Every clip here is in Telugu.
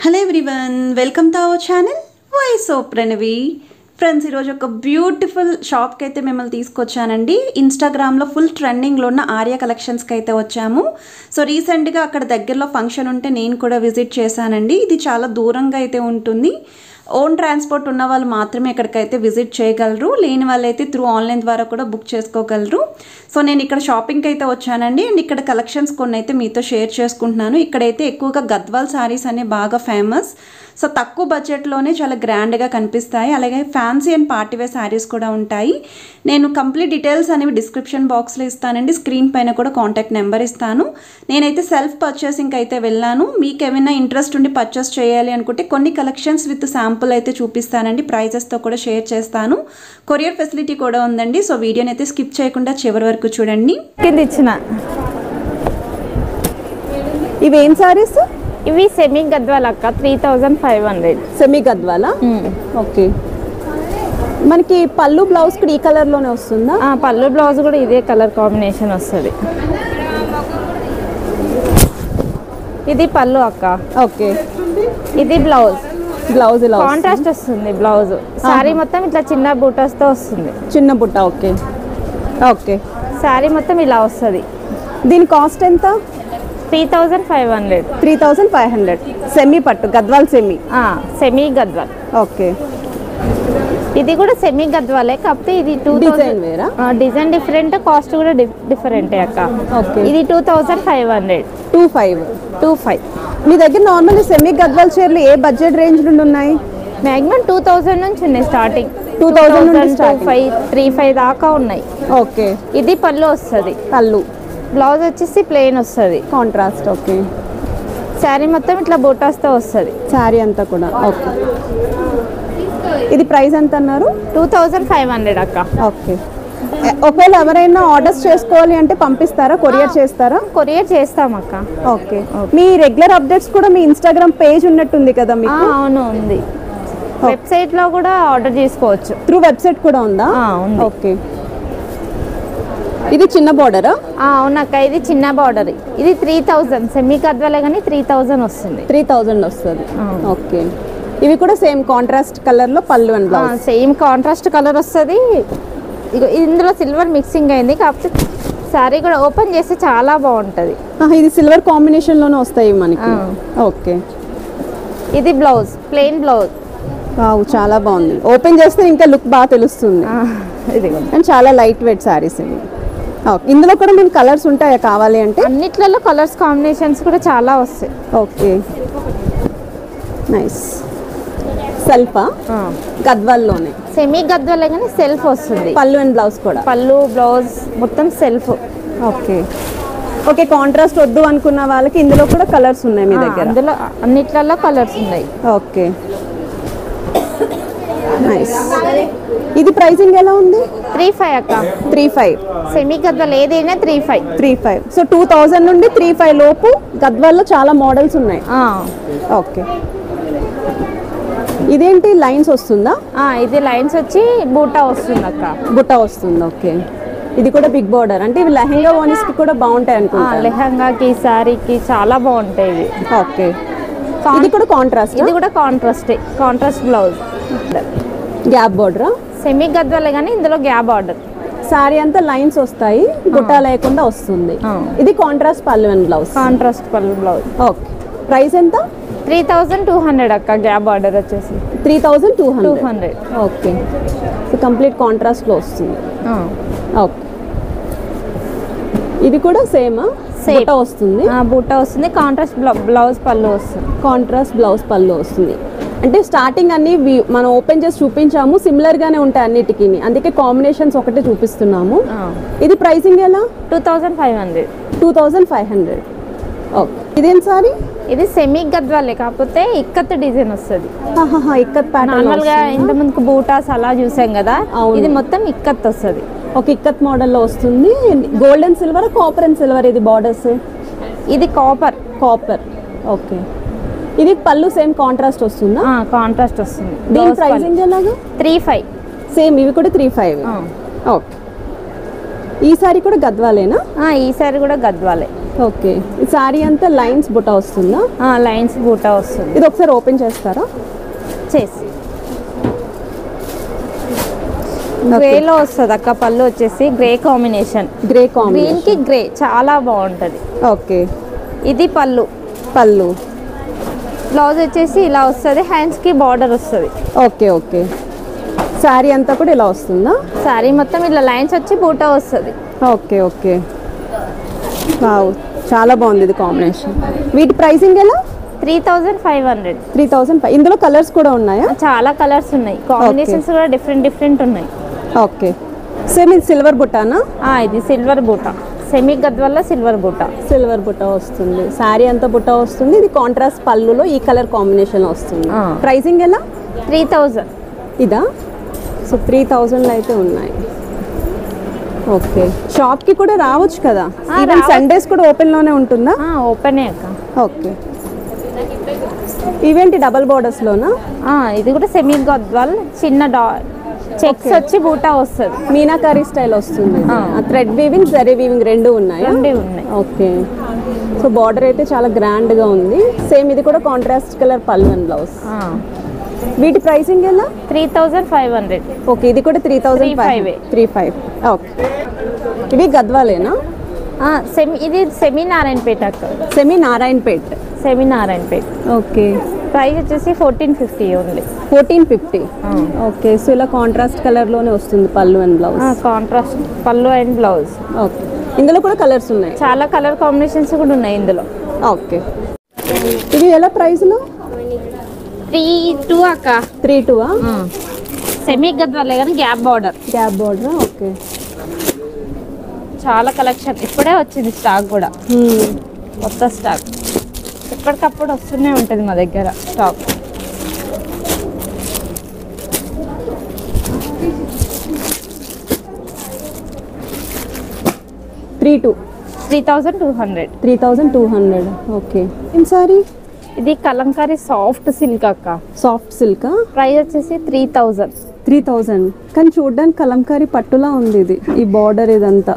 Hello everyone, welcome to our channel voice of Pranavi. Friends, ఈరోజు ఒక బ్యూటిఫుల్ షాప్కి అయితే మిమ్మల్ని తీసుకొచ్చానండి. ఇన్స్టాగ్రామ్లో ఫుల్ ట్రెండింగ్లో ఉన్న ఆర్య కలెక్షన్స్కి అయితే వచ్చాము. సో రీసెంట్గా అక్కడ దగ్గరలో ఫంక్షన్ ఉంటే నేను కూడా విజిట్ చేశానండి. ఇది చాలా దూరంగా అయితే ఉంటుంది. ఓన్ ట్రాన్స్పోర్ట్ ఉన్న వాళ్ళు మాత్రమే ఇక్కడికైతే విజిట్ చేయగలరు, లేని వాళ్ళైతే త్రూ ఆన్లైన్ ద్వారా కూడా బుక్ చేసుకోగలరు. సో నేను ఇక్కడ షాపింగ్కి అయితే వచ్చానండి. అండ్ ఇక్కడ కలెక్షన్స్ కొన్ని అయితే మీతో షేర్ చేసుకుంటున్నాను. ఇక్కడైతే ఎక్కువగా గద్వాల్ శారీస్ అనే బాగా ఫేమస్. సో తక్కువ బడ్జెట్లోనే చాలా గ్రాండ్గా కనిపిస్తాయి. అలాగే ఫ్యాన్సీ అండ్ పార్టీవేర్ శారీస్ కూడా ఉంటాయి. నేను కంప్లీట్ డీటెయిల్స్ అనేవి డిస్క్రిప్షన్ బాక్స్లో ఇస్తానండి. స్క్రీన్ పైన కూడా కాంటాక్ట్ నెంబర్ ఇస్తాను. నేనైతే సెల్ఫ్ పర్చేసింగ్కి అయితే వెళ్ళాను. మీకు ఏమైనా ఇంట్రెస్ట్ ఉండి పర్చేస్ చేయాలి అనుకుంటే కొన్ని కలెక్షన్స్ విత్ శాంపుల్ అయితే చూపిస్తానండి. ప్రైజెస్తో కూడా షేర్ చేస్తాను. కొరియర్ ఫెసిలిటీ కూడా ఉందండి. సో వీడియోని అయితే స్కిప్ చేయకుండా చివరి వరకు చూడండి. కింద ఇచ్చిన ఇవేం సారీస్? ఇవి సెమీ గద్వాల్ అక్క, 3500. సెమీ గద్వాలా? ఓకే. మనకి పళ్ళు బ్లౌజ్ కూడా ఈ కలర్ లోనే వస్తుందా? పళ్ళు బ్లౌజ్ కూడా ఇదే కలర్ కాంబినేషన్ వస్తుంది. ఇది పళ్ళు అక్క. ఓకే. ఇది బ్లౌజ్. బ్లౌజ్ ఇలా కాంట్రాస్ట్ వస్తుంది. బ్లౌజ్ శారీ మొత్తం ఇట్లా చిన్న బూటాస్ తో వస్తుంది. చిన్న బుట్ట. Okay okay. శారీ మొత్తం ఇలా వస్తుంది. దీని కాస్ట్ ఎంత? 3500. 3500. సెమీ పట్టు Gadwal semi. Semi Gadwal. Okay. ఇది కూడా సెమీ గద్వాలే, కాకపోతే ఇది 2000 డిజైన్ వేరా? డిజైన్ డిఫరెంట్, కాస్ట్ కూడా డిఫరెంటే అక్క. ఓకే. ఇది 2500. 25. మీ దగ్గర నార్మల్ సెమీ గద్వాల్ చీరలు ఏ బడ్జెట్ రేంజ్ నుండి ఉన్నాయి? మ్యాక్సిమం 2000 నుంచి ఉన్నాయి స్టార్టింగ్. 2000 నుండి 35 దాకా ఉన్నాయి. ఓకే. ఇది పళ్ళు వస్తుంది. పళ్ళు. బ్లౌజ్ వచ్చేసి ప్లెయిన్ వస్తుంది, కాంట్రాస్ట్. ఓకే. శారీ మొత్తం ఇట్లా బూటాస్తో వస్తుంది. శారీ అంతా కూడా. ఓకే. ఇది ప్రైస్ ఎంత అన్నారు? 2500 అక్క. ఓకే. ఒకవేళ ఎవరైనా ఆర్డర్స్ చేసుకోవాలి అంటే పంపిస్తారా? కొరియర్ చేస్తారా? కొరియర్ చేస్తాం అక్క. ఓకే. మీ రెగ్యులర్ అప్డేట్స్ కూడా మీ ఇన్స్టాగ్రామ్ పేజ్ ఉన్నట్టుంది కదా మీకు? అవును, ఉంది. వెబ్సైట్ లో కూడా ఆర్డర్ చేసుకోవచ్చు. త్రూ వెబ్సైట్ కూడా ఉందా? ఉంది. ఓకే. ఇది చిన్న బార్డరా? అవునక్క, ఇది చిన్న బార్డర్. ఇది 3000 సెమీ గద్వాలే కానీ 3000 వస్తుంది. 3000 వస్తుంది. ఓకే. ఇవి కూడా సేమ్ కాంట్రాస్ట్ కలర్ లో పళ్ళు and blouse. Same contrast colour వస్తుంది. ఇందులో సిల్వర్ మిక్సింగ్ అయింది, కాకపోతే శారీ కూడా ఓపెన్ చేస్తే చాలా బాగుంటది. ఇది సిల్వర్ కాంబినేషన్ లోనే వస్తాయి మనకి. ఓకే. ఇది బ్లౌజ్, ప్లెయిన్ బ్లౌజ్. చాలా బాగుంది. ఓపెన్ చేస్తే ఇంకా లుక్ బాగా తెలుస్తుంది. ఇది అండ్ చాలా లైట్ వెయిట్ శారీస్ ఇవి. ఇందులో కూడా మీకు కలర్స్ ఉంటాయా కావాలి అంటే? అన్నిట్లలో కలర్స్ కాంబినేషన్స్ కూడా చాలా వస్తాయి. ఓకే. నైస్. సెల్ఫా? గద్వాల్లోనే సెమీ గద్వాలే కానీ సెల్ఫ్ వస్తుంది. పళ్ళు అండ్ బ్లౌజ్ కూడా? పళ్ళు బ్లౌజ్ మొత్తం సెల్ఫ్. ఓకే. ఓకే. కాంట్రాస్ట్ వద్దు అనుకున్న వాళ్ళకి ఇందులో కూడా కలర్స్ ఉన్నాయి మీ దగ్గర? అందులో అన్నిట్లలో కలర్స్ ఉన్నాయి. ఓకే. నైస్. ఇది ప్రైసింగ్ ఎలా ఉంది? 35 అక్క. 35. సెమీ గద్వాల్ ఏదైనా 35. సో 2000 నుండి 35 లోపు గద్వాల్లో చాలా మోడల్స్ ఉన్నాయి. ఓకే. ఇదేంటి లైన్స్ వస్తుందా? ఇది లైన్స్ వచ్చి బూటా వస్తుంది అక్క. బుట్ట వస్తుంది. ఓకే. ఇది కూడా బిగ్ బార్డర్. అంటే ఇవి లెహంగా ఓనీస్ కి కూడా బాగుంటాయి అనుకుంటా. లెహంగాకి శారీకి చాలా బాగుంటాయి ఇవి. ఓకే. ఇది కూడా కాంట్రాస్ట్? ఇది కూడా కాంట్రాస్ట్ బ్లౌజ్. గ్యాప్ బార్డరా? సెమీ గద్వాలే కానీ ఇందులో గ్యాప్ బార్డర్. సారీ అంతా లైన్స్ వస్తాయి, బుట్ట లేకుండా వస్తుంది. ఇది కాంట్రాస్ట్ పళ్ళు అండ్ బ్లౌజ్. కాంట్రాస్ట్ పళ్ళు బ్లౌజ్. ఓకే. ప్రైస్ ఎంత? 3200 అక్క. గ్యాప్ బార్డర్ వచ్చేసి 3200. ఓకే. సో కంప్లీట్ కాంట్రాస్ట్ లో వస్తుంది. ఓకే. ఇది కూడా సేమ్ బుట్ట వస్తుంది? బుట్ట వస్తుంది. కాంట్రాస్ట్ బ్లౌజ్ పళ్ళు వస్తుంది. కాంట్రాస్ట్ బ్లౌజ్ పళ్ళు వస్తుంది. అంటే స్టార్టింగ్ అన్ని మనం ఓపెన్ చేసి చూపించాము, సిమిలర్ గానే ఉంటాయి అన్నిటికీ, అందుకే కాంబినేషన్స్ ఒకటే చూపిస్తున్నాము. ఇది ప్రైసింగ్ ఎలా? 2500. 2500. ఓకే. ఇదేం సారీ? ఇది సెమీ గద్వాలే, కాకపోతే ఇక్కత్ డిజైన్ వస్తుంది. ఇక్కత్ ప్యాటర్న్. నార్మల్ గా ఇంత ముందుకు బూటాస్ అలా చూసాం కదా, ఇది మొత్తం ఇక్కత్ వస్తుంది. ఒక ఇక్కత్ మోడల్లో వస్తుంది. Gold and silver, copper and silver ఇది బార్డర్స్? ఇది కాపర్. ఓకే. ఇది పళ్ళు సేమ్ కాంట్రాస్ట్ వస్తుందా? కాంట్రాస్ట్ వస్తుంది. దీని ప్రైసింగ్ ఎలాగా? 35. సేమ్ ఇవి కూడా 35. ఓకే. ఈ సారీ కూడా గద్వాలేనా? ఈ సారీ కూడా గద్వాలే. ఓకే, ఈ సారీ అంతా లైన్స్ బుట్ట వస్తుందా? లైన్స్ బూటా వస్తుంది. ఇది ఒకసారి ఓపెన్ చేస్తారా? చేసి గ్రేలో వస్తుంది అక్క. పళ్ళు వచ్చేసి grey combination, grey green combination. కి గ్రే చాలా బాగుంటది. ఓకే, ఇది పళ్ళు. పళ్ళు. బ్లౌజ్ వచ్చేసి ఇలా వస్తుంది, హ్యాండ్స్ కి బార్డర్ వస్తుంది. ఓకే ఓకే, సారీ అంతా కూడా ఇలా వస్తుందా? సారీ మొత్తం ఇలా లైన్స్ వచ్చి బూటా వస్తుంది. ఓకే ఓకే, వావ్, చాలా బాగుంది ఇది కాంబినేషన్. వీటి ప్రైసింగ్ ఎలా? 3500. 3000. ఇందులో కలర్స్ కూడా ఉన్నాయా? చాలా కలర్స్ ఉన్నాయి, కాంబినేషన్స్ కూడా డిఫరెంట్ ఉన్నాయి. ఓకే, సేమ్ ఇది సిల్వర్ బుట్టానా? ఇది సిల్వర్ బూటా, సెమీ గద్వాల సిల్వర్ బూటా. సిల్వర్ బుట్ట వస్తుంది, సారీ అంతా బుట్ట వస్తుంది. ఇది కాంట్రాస్ట్ పళ్ళులో ఈ కలర్ కాంబినేషన్ వస్తుంది. ప్రైసింగ్ ఎలా? 3000. ఇదా? సో 3000 అయితే ఉన్నాయి. ఓకే, షాప్కి కూడా రావచ్చు కదా? ఈవెన్ సండేస్ కూడా ఓపెన్లోనే ఉంటుందా? ఓపెనే అక్క. ఓకే, ఈవెంట్ డబల్ బోర్డర్స్లోనా? ఇది కూడా సెమీ గద్వాల్, చిన్న చెక్స్ వచ్చి బూటా వస్తుంది. మీనాకారి స్టైల్ వస్తుంది. థ్రెడ్ వీవింగ్, జరీ వీవింగ్ రెండు ఉన్నాయి. ఉన్నాయి. ఓకే, సో బార్డర్ అయితే చాలా గ్రాండ్గా ఉంది. సేమ్ ఇది కూడా కాంట్రాస్ట్ కలర్ పళ్ళు అండ్ బ్లౌజ్. వీటి ప్రైసింగ్ ఎలా? 3500. ఓకే, ఇది కూడా 3500. ఓకే, ఇవి గద్వాలేనా? ఇది సెమీ నారాయణపేట అక్క. Semi Narayanpet. Semi Narayanpet. Okay, price వచ్చేసి 1450 ఓన్లీ. 1450. ఓకే, సో ఇలా కాంట్రాస్ట్ కలర్లోనే వస్తుంది పళ్ళు అండ్ బ్లౌజ్. కాంట్రాస్ట్ పళ్ళు అండ్ బ్లౌజ్. ఓకే, ఇందులో కూడా కలర్స్ ఉన్నాయి, చాలా కలర్ కాంబినేషన్స్ కూడా ఉన్నాయి ఇందులో. ఓకే, ఇది ఎలా ప్రైస్లో? 32 అక్క. 32. సెమీ గద్వాలే కానీ gap border. Gap border. Okay, చాలా కలెక్షన్ ఇప్పుడే వచ్చింది, స్టాక్ కూడా కొత్త స్టాక్. ఎప్పటికప్పుడు వస్తూనే ఉంటుంది మా దగ్గర స్టాక్. $3200. 3200. ఓకే, ఏం సారీ? ఇది కలంకారీ సాఫ్ట్ సిల్క్ అక్క. Soft silk. ప్రైస్ వచ్చేసి 3000. 3000. కానీ చూడడానికి కలంకారీ పట్టులా ఉంది ఇది, ఈ బార్డర్ ఇదంతా.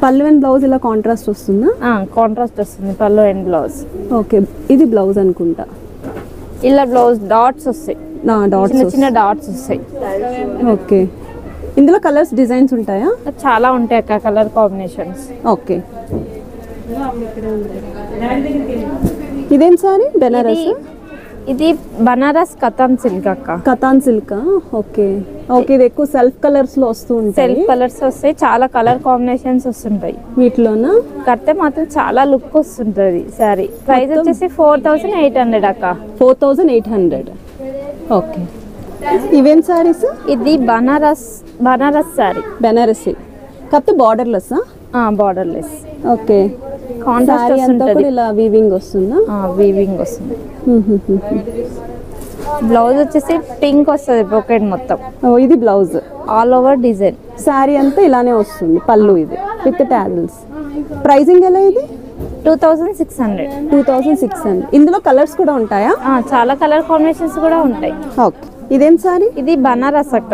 పళ్ళు అండ్ బ్లౌజ్ ఇలా కాంట్రాస్ట్ వస్తుందా? కాంట్రాస్ట్ వస్తుంది పళ్ళు అండ్ బ్లౌజ్. ఓకే, ఇది బ్లౌజ్ అనుకుంటా. ఇలా బ్లౌజ్ డాట్స్ వస్తాయి, చిన్న చిన్న డాట్స్ వస్తాయి. ఓకే, ఇందులో కలర్స్ డిజైన్స్ ఉంటాయా? చాలా ఉంటాయి అక్క కలర్ కాంబినేషన్స్. ఓకే, ఇదేం సారీ? బెనారస్. ఇది బనారస్ కతాన్ సిల్క్ అక్క. కతాన్ సిల్క్. ఓకే ఓకే, ఇది ఎక్కువ సెల్ఫ్ కలర్స్ లో వస్తూ ఉంటాయి. సెల్ఫ్ కలర్స్ వస్తాయి, చాలా కలర్ కాంబినేషన్స్ వస్తుంటాయి వీటిలోనా. కడితే మాత్రం చాలా లుక్ వస్తుంటది సారీ. ప్రైస్ వచ్చేసి 4800 అక్క. 4800. ఓకే, ఇవేం సారీస్? ఇది బనారస్ సారీ. బెనారసి కాకపోతే బార్డర్లెస్. బార్డర్లెస్. ఓకే, కాంట్రాస్ట్ వస్తుంది, ఇలా వీవింగ్ వస్తుందా? వీవింగ్ వస్తుంది. బ్లౌజ్ వచ్చేసి పింక్ వస్తుంది బ్రోకెడ్ మొత్తం. ఇది blouse all over design. Sorry అంతా ఇలానే వస్తుంది, పళ్ళు ఇది విత్ టాజిల్స్. ప్రైసింగ్ ఎలా ఇది? 2600. 2600. ఇందులో కలర్స్ కూడా ఉంటాయా? చాలా కలర్ కాంబినేషన్స్ కూడా ఉంటాయి. ఓకే, ఇదేం సారీ? ఇది బనారస్ అక్క.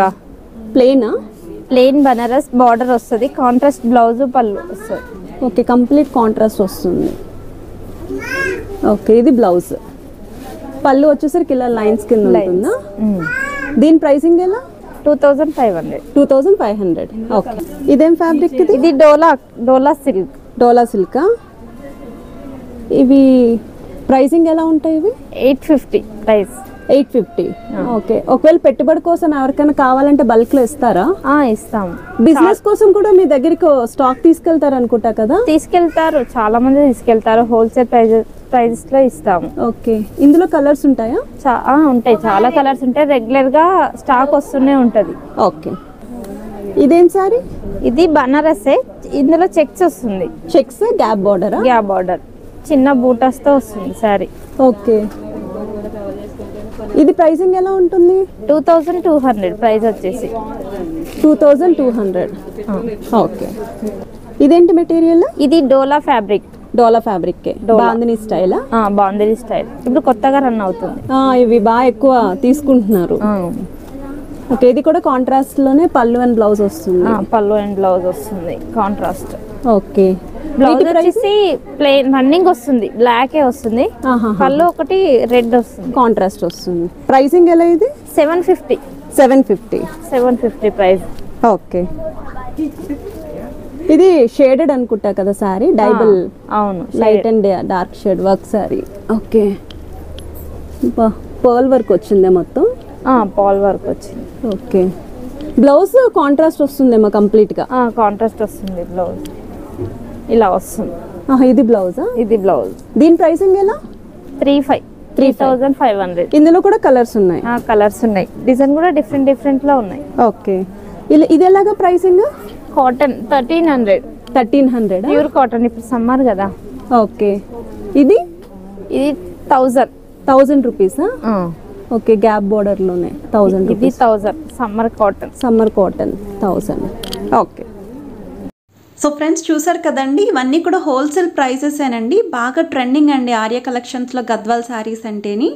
ప్లెయినా? ప్లెయిన్ బనారస్, బార్డర్ వస్తుంది, కాంట్రాస్ట్ బ్లౌజ్ పళ్ళు వస్తుంది. ఓకే, కంప్లీట్ కాంట్రాస్ట్ వస్తుంది. ఓకే, ఇది బ్లౌజ్. పళ్ళు వచ్చేసరికి ఇలా లైన్స్ కింద ఉంటుందా? దీని ప్రైసింగ్ ఎలా? 2500. 2500. ఓకే, ఇదేం ఫ్యాబ్రిక్ ఇది? ఇది డోలా సిల్క్. డోలా సిల్కా? ఇవి ప్రైసింగ్ ఎలా ఉంటాయి? ఇవి 850 ప్రైస్. 850. ఓకే, ఒకవేళ పెట్టుబడి కోసం ఎవరికైనా కావాలంటే బల్క్ లో ఇస్తారా? ఇస్తాం. బిజినెస్ కోసం కూడా మీ దగ్గరికి స్టాక్ తీసుకెళ్తారు అనుకుంటా కదా? తీసుకెళ్తారు, చాలా మంది తీసుకెళ్తారు. హోల్సేల్ ప్రైజెస్ లో ఇస్తాము. ఓకే, ఇందులో కలర్స్ ఉంటాయా? ఉంటాయి, చాలా కలర్స్ ఉంటాయి. రెగ్యులర్ గా స్టాక్ వస్తూనే ఉంటది. ఓకే, ఇదేం సారీ? ఇది బనారసే, ఇందులో చెక్స్ వస్తుంది. Checks, gap border. Gap border, చిన్న బూటాస్ తో వస్తుంది సారీ. ఓకే, ఇది ప్రైసింగ్ ఎలా ఉంటుంది? 2200 ప్రైస్ వచ్చేసి. 2200. ఓకే, ఇదేంటి మెటీరియల్? ఇది Dola fabric. Dola fabric, bandhani style. Bandhani style ఇప్పుడు కొత్తగా రన్ అవుతుంది. ఇవి బాగా ఎక్కువ తీసుకుంటున్నారు. ఓకే, ఇది కూడా కాంట్రాస్ట్ లోనే పళ్ళు అండ్ బ్లౌజ్ వస్తుంది. పళ్ళు అండ్ బ్లౌజ్ వస్తుంది కాంట్రాస్ట్. ఓకే. బ్లౌజ్ వచ్చేసి ప్లెయిన్ రన్నింగ్ వస్తుంది, బ్లాకే వస్తుంది. పళ్ళు ఒకటి రెడ్ వస్తుంది, కాంట్రాస్ట్ వస్తుంది. ప్రైసింగ్ ఎలా ఇది? 750. 750 ప్రైస్. ఓకే. ఇది షేడెడ్ అనుకుంటా కదా సారీ, డైబుల్. అవును, light and dark shade work sorry. Okay. Pearl work వచ్చిందే మొత్తం. పాల్ వర్క్ వచ్చింది. ఓకే. బ్లౌజ్ కాంట్రాస్ట్ వస్తుందేమో కంప్లీట్ గా. కాంట్రాస్ట్ వస్తుంది బ్లౌజ్, ఇలా వస్తుంది. ఇది బ్లౌజా? ఇది బ్లౌజ్. దీని ప్రైసింగ్ ఎలా? 3,500. ఇందులో కూడా కలర్స్ ఉన్నాయి. కలర్స్ ఉన్నాయి, డిజైన్ కూడా డిఫరెంట్ లో ఉన్నాయి. ఓకే. ఇది ఎలాగా ప్రైసింగ్? కాటన్ 1300. ప్యూర్ కాటన్, ఇప్పుడు సమ్మర్ కదా. ఓకే. ఇది 1000 రూపీసా? ఓకే. గ్యాప్ బోర్డర్ లోనే 1000 ఇది 1000. Summer cotton 1000. Okay. So friends చూసారు కదండి, ఇవన్నీ కూడా హోల్సేల్ ప్రైసెసేనండి. బాగా ట్రెండింగ్ అండి ఆర్య కలెక్షన్స్లో గద్వాల్ శారీస్ అంటేని.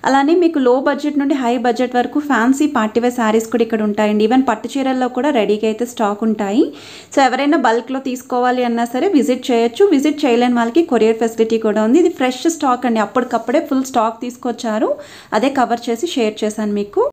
అలానే మీకు లో బడ్జెట్ నుండి హై బడ్జెట్ వరకు ఫ్యాన్సీ పార్టీవేర్ శారీస్ కూడా ఇక్కడ ఉంటాయండి. ఈవెన్ పట్టు చీరల్లో కూడా రెడీగా అయితే స్టాక్ ఉంటాయి. సో ఎవరైనా బల్క్లో తీసుకోవాలి అన్నా సరే విజిట్ చేయొచ్చు. విజిట్ చేయలేని వాళ్ళకి కొరియర్ ఫెసిలిటీ కూడా ఉంది. ఇది ఫ్రెష్ స్టాక్ అండి, అప్పటికప్పుడే ఫుల్ స్టాక్ తీసుకొచ్చారు, అదే కవర్ చేసి షేర్ చేశాను మీకు.